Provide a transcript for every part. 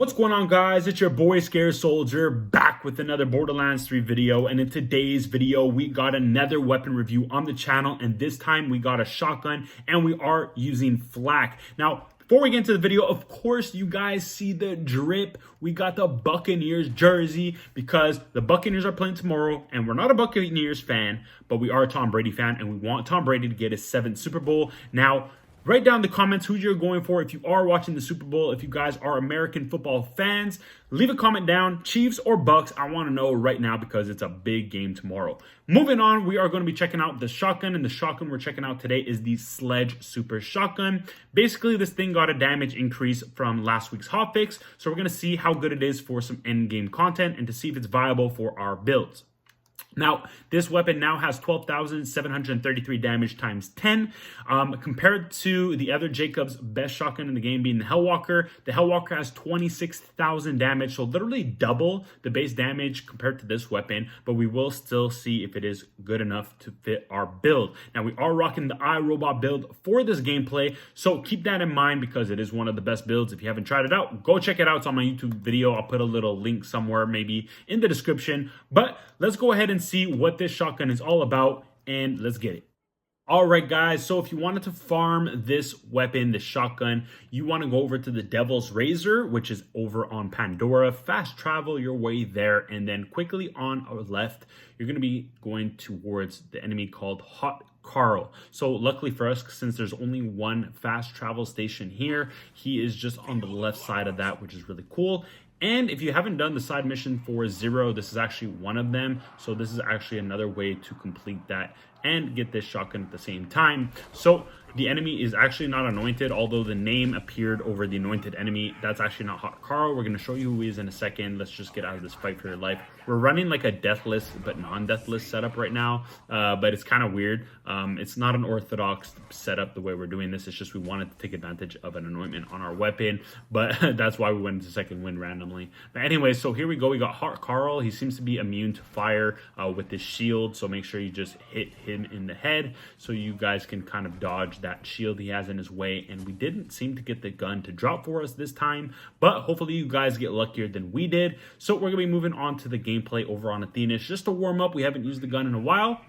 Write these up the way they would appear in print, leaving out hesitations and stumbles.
What's going on, guys? It's your boy Scare Soldier back with another Borderlands 3 video, and in today's video we got another weapon review on the channel, and this time we got a shotgun and we are using flak. Now before we get into the video, of course you guys see the drip. We got the Buccaneers jersey because the Buccaneers are playing tomorrow, and we're not a Buccaneers fan, but we are a Tom Brady fan, and we want Tom Brady to get his 7th Super Bowl. Now write down in the comments who you're going for if you are watching the Super Bowl. If you guys are American football fans, leave a comment down, Chiefs or Bucks. I want to know right now because it's a big game tomorrow. Moving on, we are going to be checking out the shotgun, and the shotgun we're checking out today is the Sledge Super Shotgun. Basically, this thing got a damage increase from last week's hotfix, so we're going to see how good it is for some end game content and to see if it's viable for our builds. Now, this weapon now has 12,733 damage times 10. Compared to the other Jacob's best shotgun in the game being the Hellwalker has 26,000 damage, so literally double the base damage compared to this weapon, but we will still see if it is good enough to fit our build. Now, we are rocking the iRobot build for this gameplay, so keep that in mind because it is one of the best builds. If you haven't tried it out, go check it out. It's on my YouTube video. I'll put a little link somewhere, maybe in the description, but let's go ahead and see what this shotgun is all about, and let's get it. All right, guys, so if you wanted to farm this weapon, the shotgun, you want to go over to the Devil's Razor, which is over on Pandora. Fast travel your way there, and then quickly on our left, you're going to be going towards the enemy called Hot Carl. So luckily for us, since there's only one fast travel station here, he is just on the left side of that, which is really cool. And if you haven't done the side mission for Zero, this is actually one of them. So this is actually another way to complete that and get this shotgun at the same time. So the enemy is actually not anointed, although the name appeared over the anointed enemy. That's actually not Hot Carl. We're going to show you who he is in a second. Let's just get out of this fight for your life. We're running like a deathless but non-deathless setup right now, but it's kind of weird. It's not an orthodox setup the way we're doing this. It's just we wanted to take advantage of an anointment on our weapon, but that's why we went into second wind randomly. But anyway, so here we go. We got Hot Carl. He seems to be immune to fire with this shield, so make sure you just hit him in the head so you guys can kind of dodge that shield he has in his way. And we didn't seem to get the gun to drop for us this time, but hopefully you guys get luckier than we did. So we're gonna be moving on to the gameplay over on Athena's just to warm up. We haven't used the gun in a while,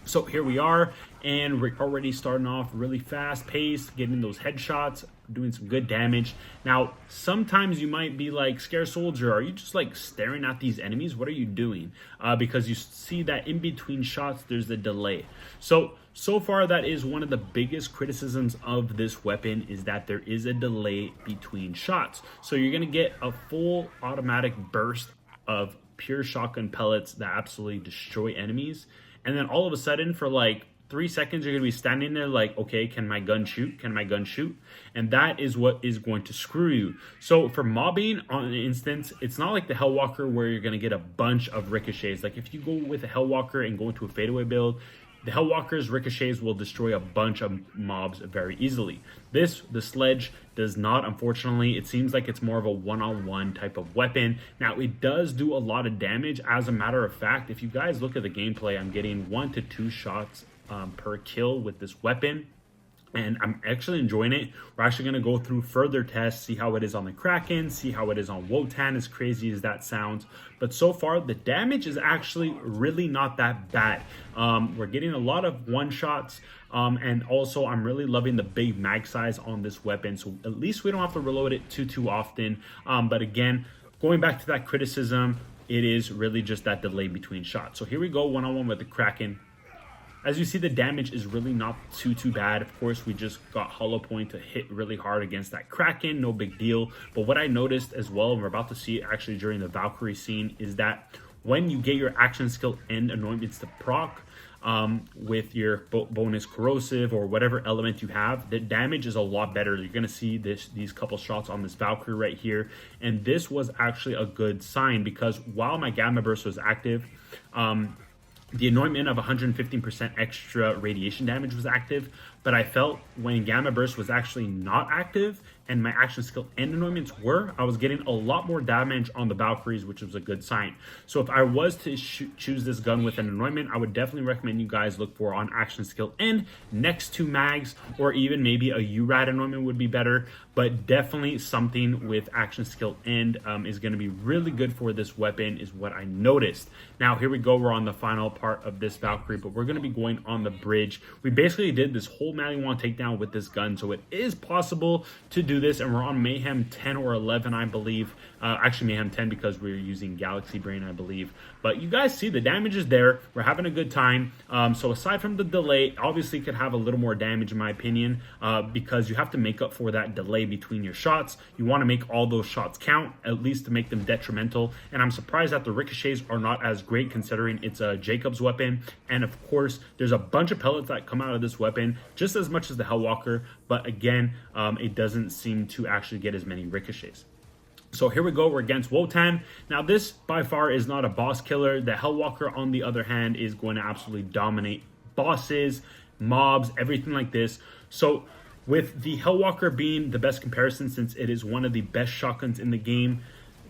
so here we are, and we're already starting off really fast paced, getting those headshots, doing some good damage. Now, sometimes you might be like, Scare Soldier, are you just like staring at these enemies? What are you doing? Because you see that in between shots, there's a delay. So far, that is one of the biggest criticisms of this weapon, is that there is a delay between shots. So you're going to get a full automatic burst of pure shotgun pellets that absolutely destroy enemies. And then all of a sudden, for like 3 seconds, you're going to be standing there like, okay, can my gun shoot? Can my gun shoot? And that is what is going to screw you. So for mobbing, on an instance, it's not like the Hellwalker where you're going to get a bunch of ricochets. Like if you go with a Hellwalker and go into a fadeaway build, the Hellwalker's ricochets will destroy a bunch of mobs very easily. The Sledge does not, unfortunately. It seems like it's more of a one-on-one type of weapon. Now, it does do a lot of damage. As a matter of fact, if you guys look at the gameplay, I'm getting 1 to 2 shots per kill with this weapon, and I'm actually enjoying it. We're actually going to go through further tests, see how it is on the Kraken, see how it is on Wotan, as crazy as that sounds. But so far, the damage is actually really not that bad. We're getting a lot of one-shots, and also I'm really loving the big mag size on this weapon, so at least we don't have to reload it too often. But again, going back to that criticism, it is really just that delay between shots. So here we go, one-on-one with the Kraken. As you see, the damage is really not too bad. Of course, we just got hollow point to hit really hard against that Kraken, no big deal. But what I noticed as well, and we're about to see it actually during the Valkyrie scene, is that when you get your action skill and anointments to proc, with your bonus corrosive or whatever element you have, the damage is a lot better. You're going to see these couple shots on this Valkyrie right here, and this was actually a good sign because while my Gamma Burst was active, the anointment of 115% extra radiation damage was active, but I felt when Gamma Burst was actually not active, and my action skill and anointments were, I was getting a lot more damage on the Valkyries, which was a good sign. So if I was to choose this gun with an anointment, I would definitely recommend you guys look for on action skill end next to mags, or even maybe a URAD anointment would be better, but definitely something with action skill end is going to be really good for this weapon is what I noticed. Now here we go, we're on the final part of this Valkyrie, but we're going to be going on the bridge. We basically did this whole Maliwan takedown with this gun, so it is possible to do this, and we're on Mayhem 10 or 11, I believe. Actually Mayhem 10 because we're using Galaxy Brain, I believe. But you guys see the damage is there. We're having a good time. So aside from the delay, obviously could have a little more damage in my opinion, because you have to make up for that delay between your shots. You want to make all those shots count, at least to make them detrimental. And I'm surprised that the ricochets are not as great considering it's a Jacob's weapon. And of course, there's a bunch of pellets that come out of this weapon, just as much as the Hellwalker. But again, it doesn't seem to actually get as many ricochets. So here we go, we're against Wotan. Now this by far is not a boss killer. The Hellwalker on the other hand is going to absolutely dominate bosses, mobs, everything like this. So with the Hellwalker being the best comparison since it is one of the best shotguns in the game,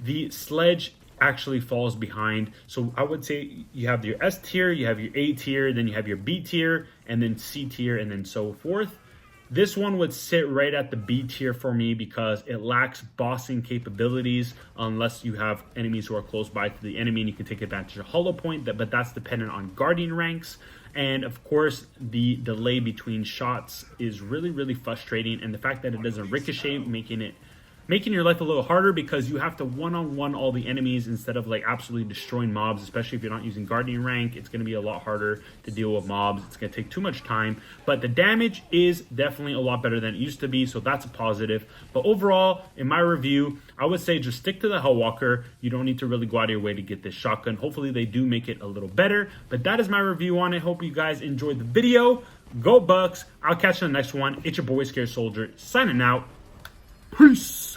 the Sledge actually falls behind. So I would say you have your S tier, you have your A tier, then you have your B tier, and then C tier, and then so forth. This one would sit right at the B tier for me because it lacks bossing capabilities unless you have enemies who are close by to the enemy and you can take advantage of hollow point, but that's dependent on guardian ranks. And of course, the delay between shots is really, really frustrating. And the fact that it doesn't ricochet, making your life a little harder because you have to one-on-one all the enemies instead of like absolutely destroying mobs, especially if you're not using guardian rank. It's going to be a lot harder to deal with mobs. It's going to take too much time, but the damage is definitely a lot better than it used to be, so that's a positive. But overall, in my review, I would say just stick to the Hellwalker. You don't need to really go out of your way to get this shotgun. Hopefully they do make it a little better, but that is my review on it. Hope you guys enjoyed the video. Go Bucks. I'll catch you in the next one. It's your boy Scared Soldier signing out. Peace.